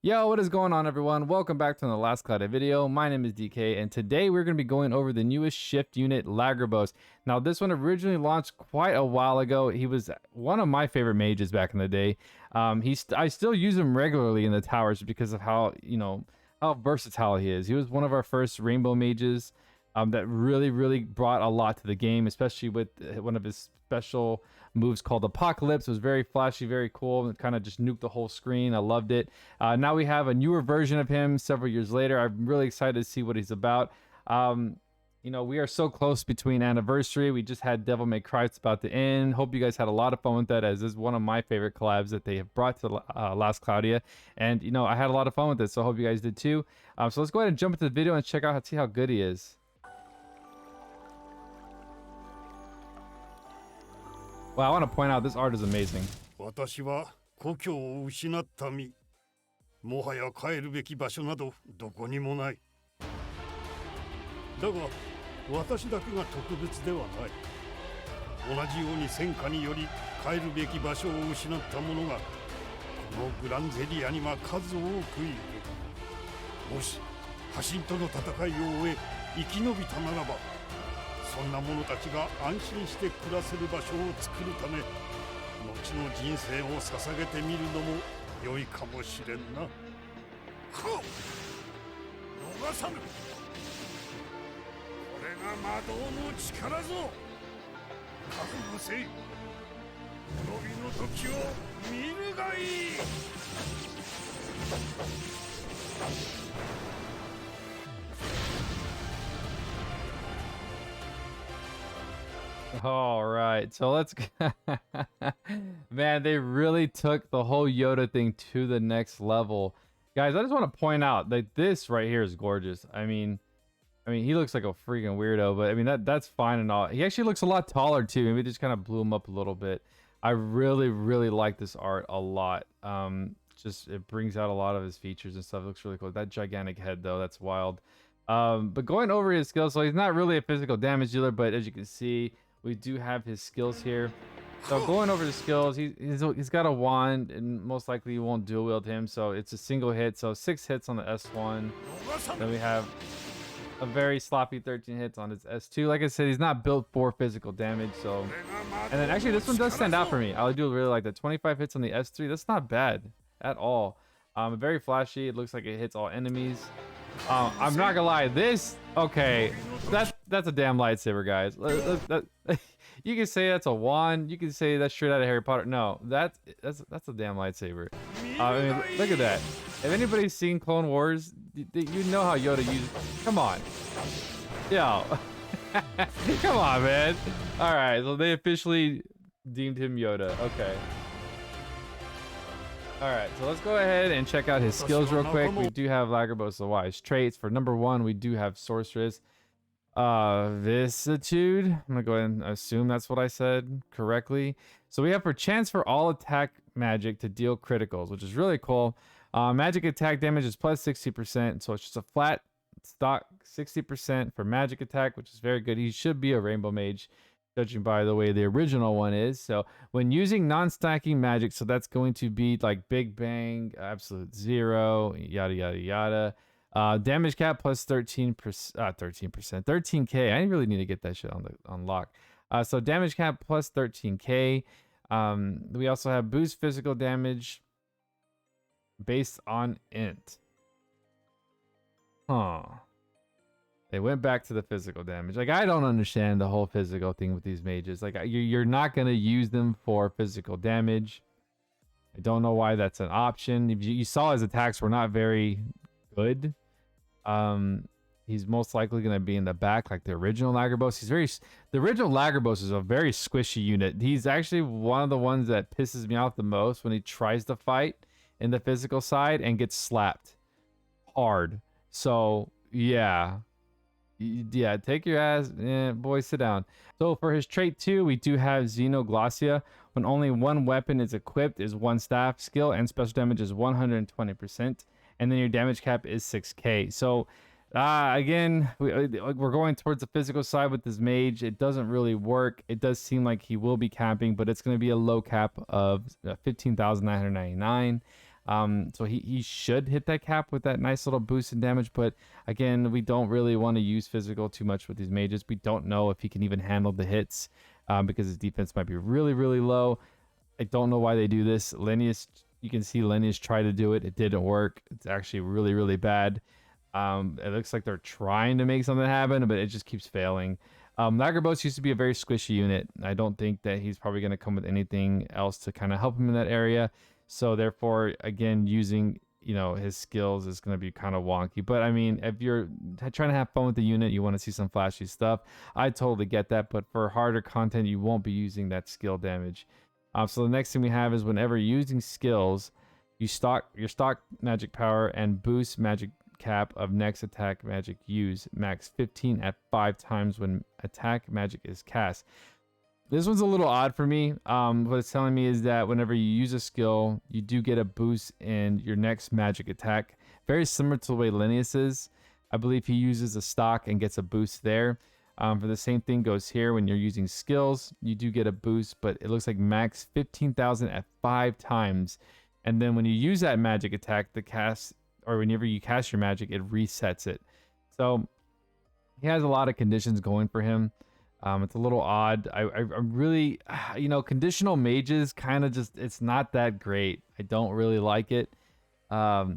Yo, what is going on, everyone? Welcome back to the last Cloudia video. My name is DK, and today we're going to be going over the newest shift unit, Lagrobos. Now, this one originally launched quite a while ago. He was one of my favorite mages back in the day. I still use him regularly in the towers because of how, how versatile he is. He was one of our first rainbow mages that really brought a lot to the game, especially with one of his special moves called Apocalypse. It was very flashy, very cool. It kind of just nuked the whole screen. I loved it. Now we have a newer version of him several years later. I'm really excited to see what he's about. We are so close between anniversary. We just had Devil May Cry. It's about to end. Hope you guys had a lot of fun with that, as this is one of my favorite collabs that they have brought to Last Cloudia. And, I had a lot of fun with it, so I hope you guys did too. So let's go ahead and jump into the video and check out, see how good he is. Wow, I want to point out this art is amazing. 私は故郷を失った身。もはや帰るべき場所などどこにもない。だが、私だけが特別ではない。同じように戦火により帰るべき場所を失った者が、このグランゼリアには数多くいる。もし、家臣との戦いを終え、生き延びたならば、そんな者たちが安心して暮らせる場所を作るため、後の人生を捧げてみるのも良いかもしれんな。こう逃さぬ。これが魔導の力ぞ。覚悟せい。滅びの時を見るがいい。All right, so let's man, they really took the whole Yoda thing to the next level. Guys, I just want to point out that this right here is gorgeous. I mean he looks like a freaking weirdo, but I mean that's fine and all. He actually looks a lot taller too. Maybe just kind of blew him up a little bit. I really like this art a lot. Just it brings out a lot of his features and stuff. It looks really cool. That gigantic head though, that's wild. But going over his skills, so he's not really a physical damage dealer, but as you can see, we do have his skills here. So going over the skills, he's got a wand, and most likely you won't dual wield him. So it's a single hit, so 6 hits on the S1. Then we have a very sloppy 13 hits on his S2. Like I said, he's not built for physical damage. So, and then actually this one does stand out for me. I do really like that. 25 hits on the S3. That's not bad at all. Very flashy. It looks like it hits all enemies. I'm not gonna lie, okay, that's a damn lightsaber, guys. You can say that's a wand, you can say that's straight out of Harry Potter. No, that's a damn lightsaber. I mean, look at that. If anybody's seen Clone Wars, you know how Yoda used. Come on, yo, come on, man. All right, so they officially deemed him Yoda. Okay. Alright, so let's go ahead and check out his skills real quick. We do have Lagrobos' wise traits. For number 1, we do have Sorceress. Vicissitude. I'm gonna go ahead and assume that's what I said correctly. So we have for chance for all attack magic to deal criticals, which is really cool. Magic attack damage is plus 60%, so it's just a flat stock 60% for magic attack, which is very good. He should be a rainbow mage, judging by the way the original one is. So when using non-stacking magic, so that's going to be like Big Bang, Absolute Zero, yada yada. Damage cap plus 13%, 13k. I really need to get that shit on lock. So damage cap plus 13k. We also have boost physical damage based on int. They went back to the physical damage. Like, I don't understand the whole physical thing with these mages. Like, you're not going to use them for physical damage. I don't know why that's an option. If you saw his attacks were not very good. He's most likely going to be in the back like the original Lagrobos. The original Lagrobos is a very squishy unit. He's actually one of the ones that pisses me off the most when he tries to fight in the physical side and gets slapped hard. So, yeah, take your ass, boy, sit down. So for his trait 2, we do have Xenoglossia. When only one weapon is equipped is 1 staff skill, and special damage is 120%, and then your damage cap is 6k. So again, we're going towards the physical side with this mage. It doesn't really work. It does seem like he will be capping, but it's going to be a low cap of 15,999. So he should hit that cap with that nice little boost in damage. But again, we don't really want to use physical too much with these mages. We don't know if he can even handle the hits because his defense might be really, really low. I don't know why they do this. Linneus, you can see Linneus try to do it. It didn't work. It's actually really, really bad. It looks like they're trying to make something happen, but it just keeps failing. Lagrobos used to be a very squishy unit. I don't think that he's probably going to come with anything else to kind of help him in that area. So therefore, again, using his skills is going to be kind of wonky. But I mean, if you're trying to have fun with the unit, you want to see some flashy stuff. I totally get that. But for harder content, you won't be using that skill damage. So the next thing we have is whenever using skills, you stock your stock magic power and boost magic cap of next attack magic use max 15 at 5 times when attack magic is cast. This one's a little odd for me. What it's telling me is that whenever you use a skill, you do get a boost in your next magic attack. Very similar to the way Linneus is. I believe he uses a stock and gets a boost there. For the same thing goes here when you're using skills, you do get a boost, but it looks like max 15,000 at 5 times. And then when you use that magic attack, or whenever you cast your magic, it resets it. So he has a lot of conditions going for him. It's a little odd. I really, conditional mages kind of just, it's not that great. I don't really like it.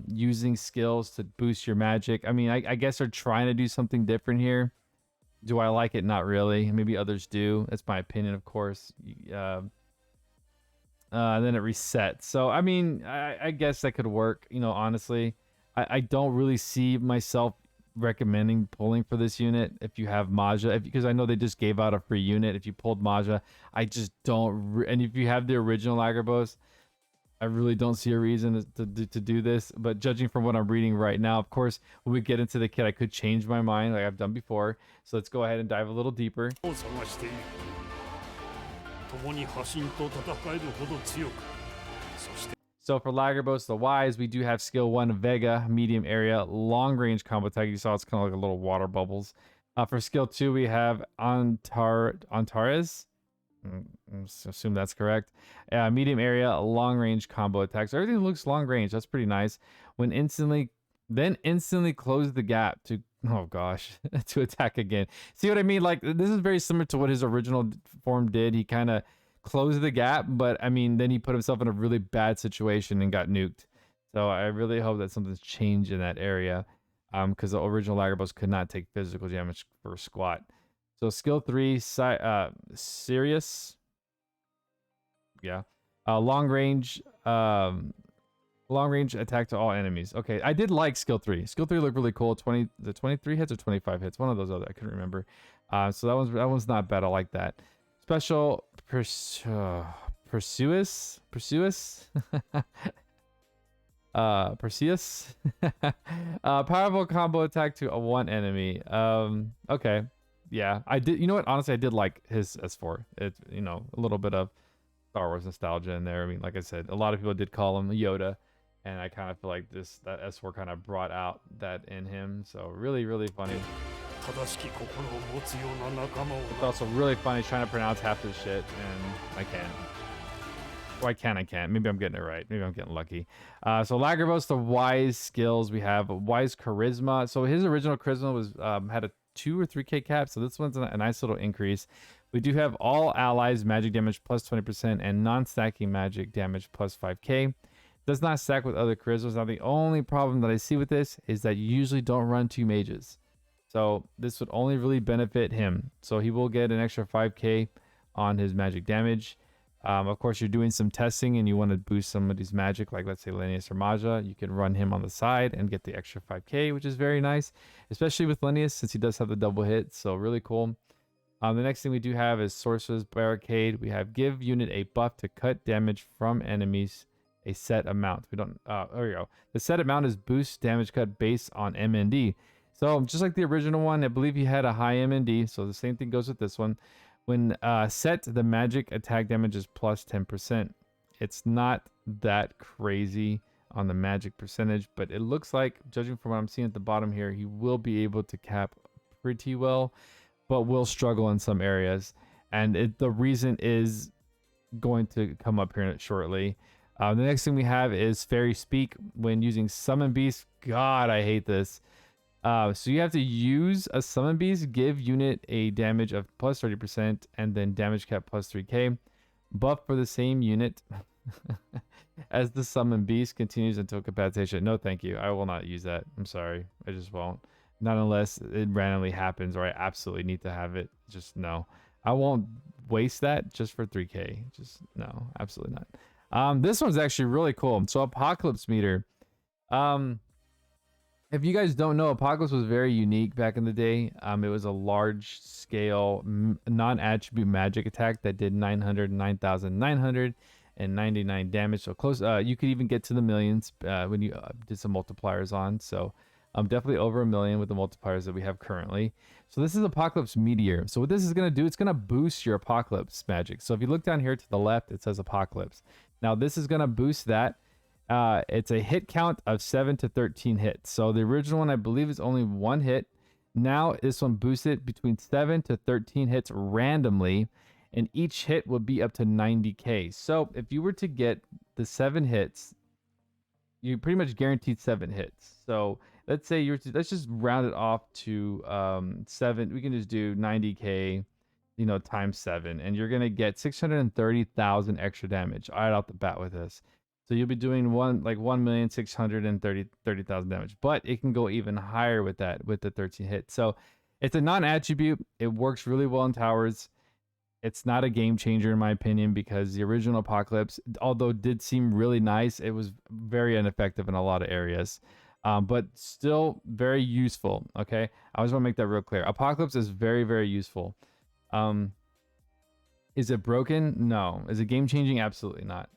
Using skills to boost your magic. I mean, I guess they're trying to do something different here. Do I like it? Not really. Maybe others do. That's my opinion, of course. Then it resets. So, I mean, I guess that could work, honestly. I don't really see myself recommending pulling for this unit if you have Maja, because I know they just gave out a free unit. If you pulled Maja, I just don't. And if you have the original Lagrobos, I really don't see a reason to do this. But judging from what I'm reading right now, of course, when we get into the kit, I could change my mind like I've done before. So let's go ahead and dive a little deeper. So for Lagrobos, the Wise, we do have skill 1 Vega, medium area, long range combo attack. You saw it's kind of like a little water bubbles. For skill 2, we have Antares. Assume that's correct. Medium area, long range combo attacks. Everything looks long range. That's pretty nice. When instantly close the gap to, oh gosh, to attack again. See what I mean? Like, this is very similar to what his original form did. He kind of closed the gap, but I mean, then he put himself in a really bad situation and got nuked. So I really hope that something's changed in that area, because the original Lagrobos could not take physical damage for squat. So skill 3, Sirius. Yeah. Long range attack to all enemies. Okay, I did like skill 3. Skill 3 looked really cool. 23 hits or 25 hits. One of those other, I couldn't remember. So that one's not bad. I like that. Special Perseus. Powerful combo attack to one enemy. Okay. Yeah, I did. You know what? Honestly, I did like his S4. It's, a little bit of Star Wars nostalgia in there. I mean, like I said, a lot of people did call him Yoda, and I kind of feel like that S4 kind of brought out that in him. So really, really funny. It's also really funny trying to pronounce half this shit, and I can't. Well, I can't. Maybe I'm getting it right. Maybe I'm getting lucky. So Lagrobos, the Wise skills, we have Wise Charisma. So his original Charisma was had a 2 or 3k cap, so this one's a nice little increase. We do have all allies magic damage plus 20% and non-stacking magic damage plus 5k. Does not stack with other charismas. Now the only problem that I see with this is that you usually don't run 2 mages. So this would only really benefit him. So he will get an extra 5k on his magic damage. Of course, you're doing some testing and you want to boost some of these magic, like let's say Linneus or Maja. You can run him on the side and get the extra 5k, which is very nice, especially with Linneus since he does have the double hit. So really cool. The next thing we do have is Sorcerer's Barricade. We have give unit a buff to cut damage from enemies a set amount. We don't, there we go. The set amount is boost damage cut based on MND. So just like the original one, I believe he had a high MND. So the same thing goes with this one. When set, the magic attack damage is plus 10%. It's not that crazy on the magic percentage, but it looks like, judging from what I'm seeing at the bottom here, he will be able to cap pretty well, but will struggle in some areas. And the reason is going to come up here shortly. The next thing we have is Fairy Speak when using Summon Beast. God, I hate this. So you have to use a Summon Beast, give unit a damage of plus 30%, and then damage cap plus 3k. Buff for the same unit as the Summon Beast continues until capacitation. No, thank you. I will not use that. I'm sorry. I just won't. Not unless it randomly happens or I absolutely need to have it. Just no. I won't waste that just for 3k. Just no, absolutely not. This one's actually really cool. So Apocalypse Meter. If you guys don't know, Apocalypse was very unique back in the day. It was a large scale non-attribute magic attack that did 909,999 damage. So close. You could even get to the millions when you did some multipliers on. So definitely over 1 million with the multipliers that we have currently. So this is Apocalypse Meteor. So what this is going to do, it's going to boost your Apocalypse magic. So if you look down here to the left, it says Apocalypse. Now this is going to boost that. It's a hit count of 7 to 13 hits. So the original one, I believe, is only 1 hit. Now this one boosts it between 7 to 13 hits randomly, and each hit will be up to 90k. So if you were to get the 7 hits, you pretty much guaranteed 7 hits. So let's say let's just round it off to 7. We can just do 90k, times 7, and you're gonna get 630,000 extra damage right off the bat with this. So you'll be doing 1,630,000 damage, but it can go even higher with that, with the 13 hits. So it's a non-attribute. It works really well in towers. It's not a game changer in my opinion because the original Apocalypse, although did seem really nice, it was very ineffective in a lot of areas, but still very useful. Okay, I just want to make that real clear. Apocalypse is very, very useful. Is it broken? No. Is it game changing? Absolutely not.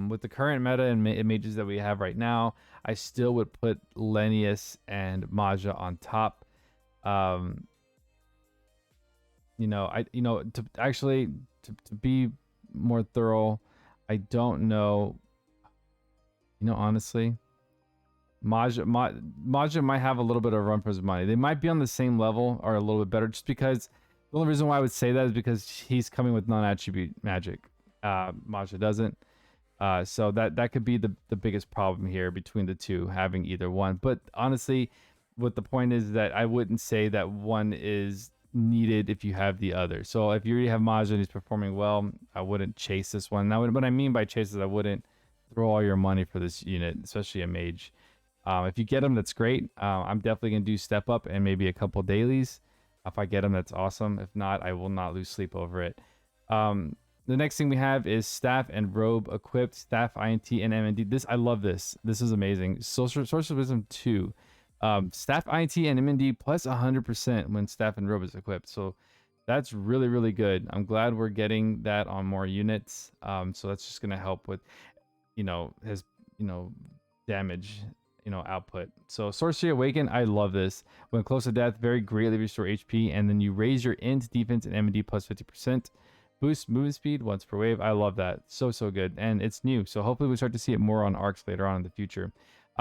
With the current meta and mages that we have right now, I still would put Lenius and Maja on top. To be more thorough, I don't know. Honestly, Maja might have a little bit of run for his money. They might be on the same level or a little bit better, just because the only reason why I would say that is because he's coming with non-attribute magic. Maja doesn't. So that could be the biggest problem here between the two, having either one. But honestly, what the point is that I wouldn't say that one is needed if you have the other. So if you already have Maja and he's performing well, I wouldn't chase this one. Now, what I mean by chase is I wouldn't throw all your money for this unit, especially a mage. If you get him, that's great. I'm definitely going to do step up and maybe a couple dailies. If I get him, that's awesome. If not, I will not lose sleep over it. The next thing we have is Staff and Robe equipped. Staff, INT, and MND. I love this. This is amazing. Sorcerer's Wisdom 2. Staff, INT, and MND plus 100% when Staff and Robe is equipped. So that's really, really good. I'm glad we're getting that on more units. So that's just going to help with, his, damage, output. So Sorcery Awaken, I love this. When close to death, very greatly restore HP. And then you raise your int, defense, and MND plus 50%. Boost movement speed once per wave. I love that. So good. And it's new. So hopefully we start to see it more on arcs later on in the future.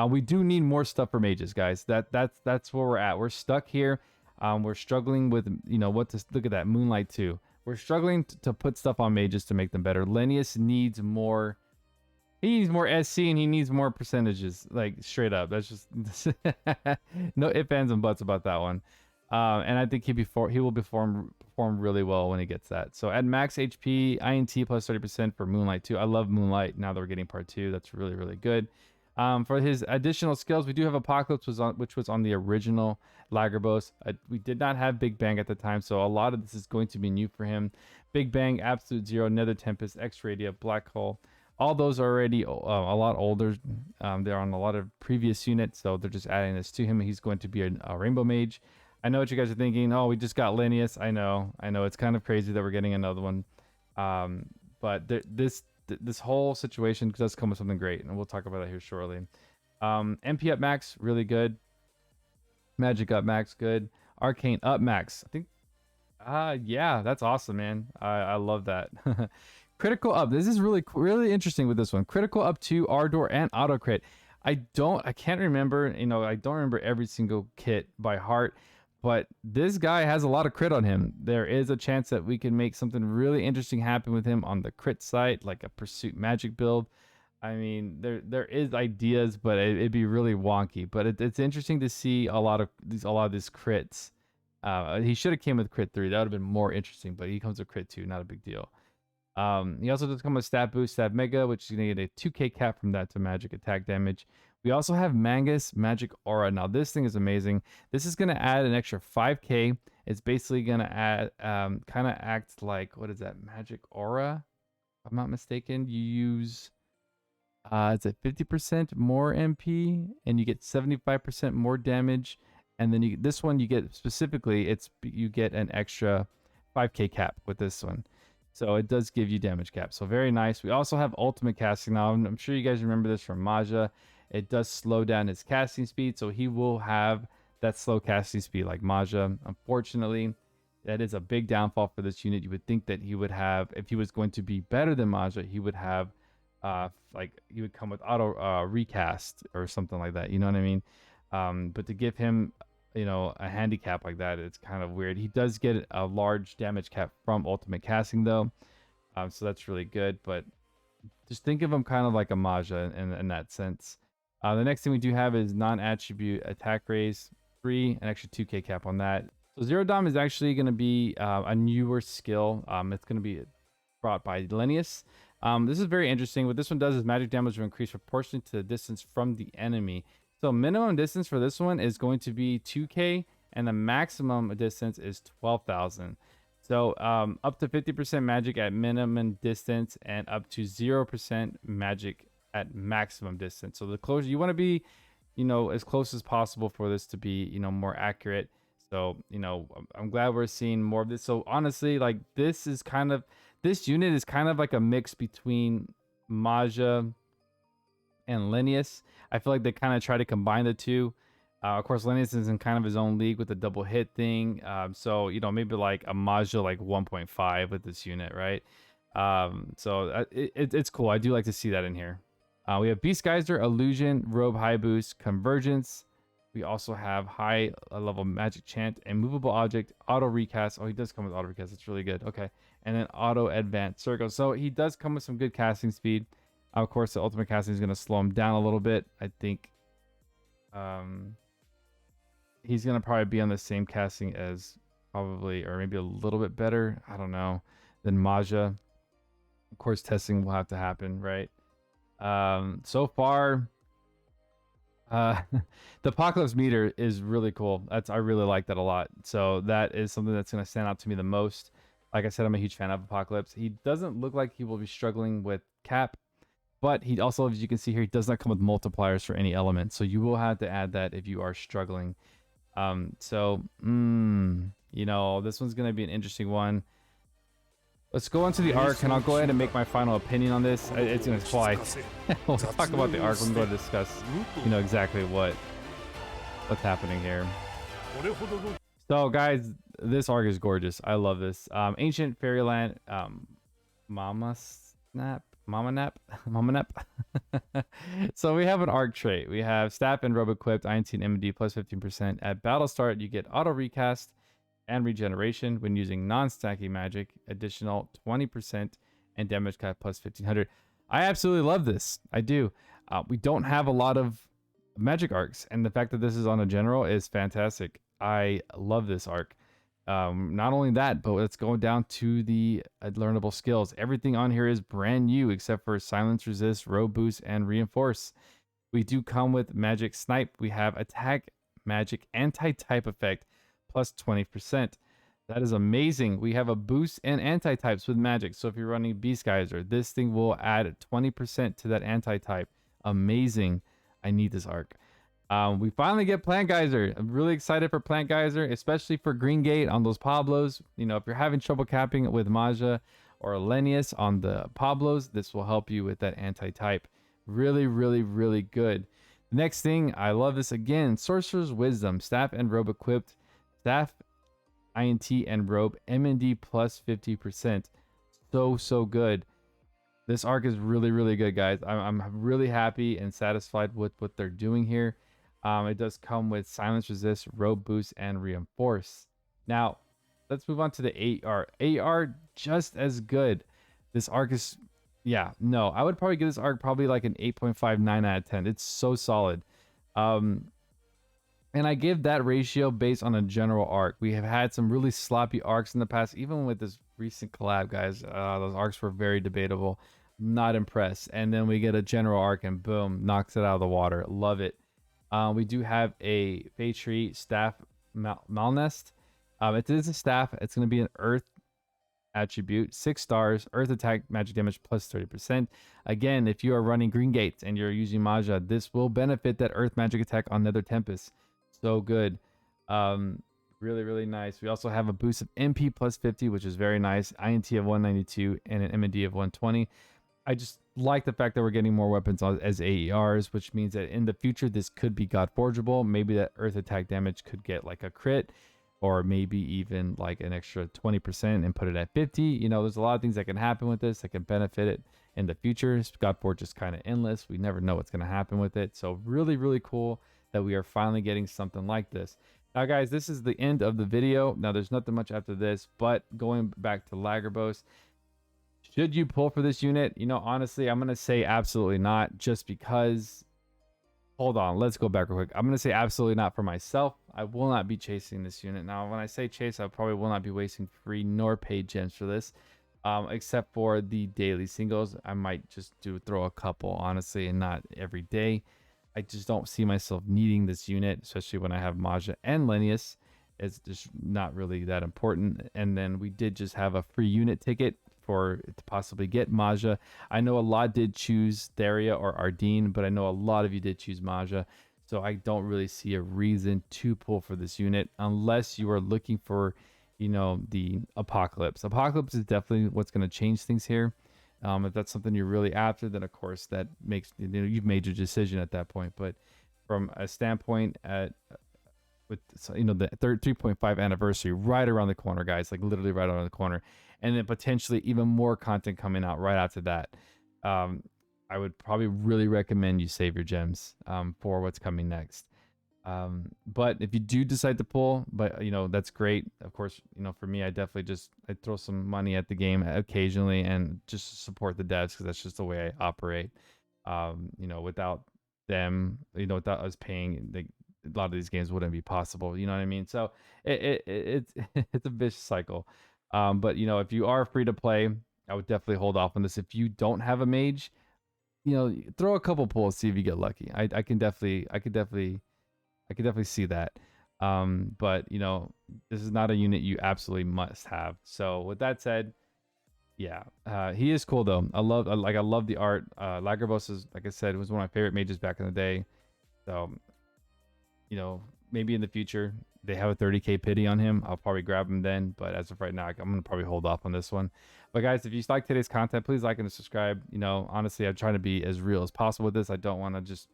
We do need more stuff for mages, guys. That's where we're at. We're stuck here. We're struggling with, what to look at that. Moonlight 2. We're struggling to put stuff on mages to make them better. Lenius needs more. He needs more SC and he needs more percentages. Like straight up. That's just no ifs, ands, and buts about that one. And I think he will perform really well when he gets that. So at max HP, INT plus 30% for Moonlight 2. I love Moonlight. Now that we're getting part 2, that's really, really good. For his additional skills, we do have Apocalypse, which was on the original Lagrobos. We did not have Big Bang at the time, so a lot of this is going to be new for him. Big Bang, Absolute Zero, Nether Tempest, X-Radia, Black Hole. All those are already a lot older. They're on a lot of previous units, so they're just adding this to him. He's going to be a Rainbow Mage. I know what you guys are thinking. Oh, we just got Lenius. I know. It's kind of crazy that we're getting another one. But this whole situation does come with something great, and we'll talk about that here shortly. MP up max, really good. Magic up max, good. Arcane up max. I think, yeah, that's awesome, man. I love that. Critical up. This is really interesting with this one. Critical up to Ardor and auto crit. I can't remember. I don't remember every single kit by heart. But this guy has a lot of crit on him. There is a chance that we can make something really interesting happen with him on the crit site, like a Pursuit Magic build. I mean, there is ideas, but it'd be really wonky. But it's interesting to see a lot of these crits. He should have came with crit 3. That would have been more interesting. But he comes with crit 2, not a big deal. He also does come with stat boost, stat mega, which is gonna get a 2k cap from that to magic attack damage. We also have Mangus Magic Aura. Now this thing is amazing. This is gonna add an extra 5k. It's basically gonna add kind of act like, what is that, Magic Aura? If I'm not mistaken. You use it's at 50% more MP, and you get 75% more damage. And then this one you get specifically, you get an extra 5k cap with this one. So it does give you damage cap. So very nice. We also have ultimate casting now. I'm sure you guys remember this from Maja. It does slow down his casting speed, so he will have that slow casting speed like Maja. Unfortunately, that is a big downfall for this unit. You would think that he would have, if he was going to be better than Maja, he would have like he would come with auto recast or something like that. You know what I mean? But to give him, you know, a handicap like that, it's kind of weird. He does get a large damage cap from ultimate casting though, so that's really good. But just think of him kind of like a Maja in that sense. The next thing we do have is non-attribute attack raise 3, an extra 2k cap on that. So Zero Dom is actually going to be a newer skill. It's going to be brought by Linnaeus. This is very interesting. What this one does is magic damage will increase proportionally to the distance from the enemy. So minimum distance for this one is going to be 2k, and the maximum distance is 12,000. So up to 50% magic at minimum distance, and up to 0% magic at maximum distance. So the closer you want to be, you know, as close as possible for this to be, you know, more accurate. So, you know, I'm glad we're seeing more of this. So honestly, like this unit is kind of like a mix between Maja and Linnaeus. I feel like they kind of try to combine the two. Of course, Linnaeus is in kind of his own league with the double hit thing. So, you know, maybe like a Maja like 1.5 with this unit, right? It's cool. I do like to see that in here. We have Beast Geyser, Illusion, Robe High Boost, Convergence. We also have high level Magic Chant and Movable Object, Auto Recast. Oh, he does come with Auto Recast. That's really good. Okay. And then Auto Advance Circle. So he does come with some good casting speed. Of course, the ultimate casting is going to slow him down a little bit. I think he's going to probably be on the same casting as probably, or maybe a little bit better, I don't know, than Maja. Of course, testing will have to happen, right? So far, the Apocalypse meter is really cool. I really like that a lot. So that is something that's going to stand out to me the most. Like I said, I'm a huge fan of Apocalypse. He doesn't look like he will be struggling with cap, but he also, as you can see here, he does not come with multipliers for any element. So you will have to add that if you are struggling. You know, this one's going to be an interesting one. Let's go on to the arc, and I'll go ahead and make my final opinion on this. It's going to fly. We'll talk about the arc. We're going to discuss, you know, exactly what's happening here. So, guys, this arc is gorgeous. I love this. Ancient Fairyland, Mama Nap. So we have an arc trait. We have Staff and Robe equipped, INT and MD plus 15%. At battle start, you get auto recast and regeneration when using non-stacking magic, additional 20%, and damage cap plus 1500. I absolutely love this. I do. We don't have a lot of magic arcs, and the fact that this is on a general is fantastic. I love this arc. Not only that, but let's go down to the learnable skills. Everything on here is brand new except for Silence, Resist, Robe Boost, and Reinforce. We do come with Magic Snipe. We have Attack, Magic, Anti-Type Effect plus 20%. That is amazing. We have a boost and anti-types with magic. So if you're running Beast Geyser, this thing will add 20% to that anti-type. Amazing. I need this arc. We finally get Plant Geyser. I'm really excited for Plant Geyser, especially for Green Gate on those Pablos. You know, if you're having trouble capping with Maja or Linnaeus on the Pablos, this will help you with that anti-type. Really, really, really good. Next thing, I love this again. Sorcerer's Wisdom. Staff and Robe equipped. Staff, INT, and Robe. MND plus 50%. So good. This arc is really, really good, guys. I'm really happy and satisfied with what they're doing here. It does come with Silence, Resist, Robe Boost, and Reinforce. Now, let's move on to the AR. AR, just as good. This arc is Yeah, no, I would probably give this arc probably like an 8.59 out of 10. It's so solid. Um, and I give that ratio based on a general arc. We have had some really sloppy arcs in the past, even with this recent collab, guys. Those arcs were very debatable. Not impressed. And then we get a general arc and boom, knocks it out of the water. Love it. We do have a Fey Tree Staff Malnest. It is a staff. It's going to be an Earth attribute, 6 stars, Earth attack magic damage plus 30%. Again, if you are running Green Gates and you're using Maja, this will benefit that Earth magic attack on Nether Tempest. So good. Really, really nice. We also have a boost of MP plus 50, which is very nice. INT of 192 and an MND of 120. I just like the fact that we're getting more weapons as AERs, which means that in the future, this could be God Forgeable. Maybe that Earth attack damage could get like a crit, or maybe even like an extra 20% and put it at 50. You know, there's a lot of things that can happen with this that can benefit it in the future. God Forge is kind of endless. We never know what's going to happen with it. So really, really cool that we are finally getting something like this. Now, guys, this is the end of the video. Now, there's nothing much after this, but going back to Lagrobos, should you pull for this unit? You know, honestly, I'm going to say absolutely not, just because... Hold on, let's go back real quick. I'm going to say absolutely not for myself. I will not be chasing this unit. Now, when I say chase, I probably will not be wasting free nor paid gems for this, except for the daily singles. I might just throw a couple, honestly, and not every day. I just don't see myself needing this unit, especially when I have Maja and Linnaeus. It's just not really that important. And then we did just have a free unit ticket for to possibly get Maja. I know a lot did choose Theria or Ardeen, but I know a lot of you did choose Maja. So I don't really see a reason to pull for this unit unless you are looking for, you know, the Apocalypse. Apocalypse is definitely what's going to change things here. If that's something you're really after, then of course that makes, you know, you've made your decision at that point. But from a standpoint with, you know, the 3.5 anniversary right around the corner, guys, like literally right around the corner, and then potentially even more content coming out right after that, I would probably really recommend you save your gems for what's coming next. But if you do decide to pull, but you know, that's great. Of course, you know, for me, I throw some money at the game occasionally and just support the devs, because that's just the way I operate. You know, without them, you know, without us paying, a lot of these games wouldn't be possible. You know what I mean? So it's it's a vicious cycle. But you know, if you are free to play, I would definitely hold off on this. If you don't have a mage, you know, throw a couple pulls, see if you get lucky. I could definitely see that. But you know, this is not a unit you absolutely must have. So with that said, yeah, he is cool though. I love the art. Lagrobos is, like I said, was one of my favorite mages back in the day. So, you know, maybe in the future they have a 30k pity on him, I'll probably grab him then. But as of right now, I'm gonna probably hold off on this one. But guys, if you like today's content, please like and subscribe. You know, honestly, I'm trying to be as real as possible with this. I don't want to just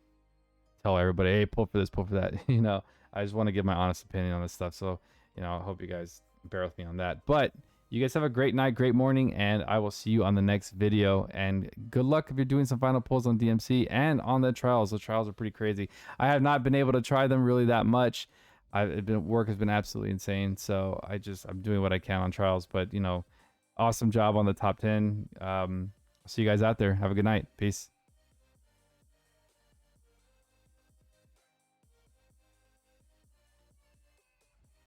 tell everybody, hey, pull for this, pull for that. You know, I just want to give my honest opinion on this stuff. So, you know, I hope you guys bear with me on that. But you guys have a great night, great morning, and I will see you on the next video. And good luck if you're doing some final pulls on DMC and on the trials. The trials are pretty crazy. I have not been able to try them really that much. Work has been absolutely insane. So I'm doing what I can on trials. But, you know, awesome job on the top 10. See you guys out there. Have a good night. Peace.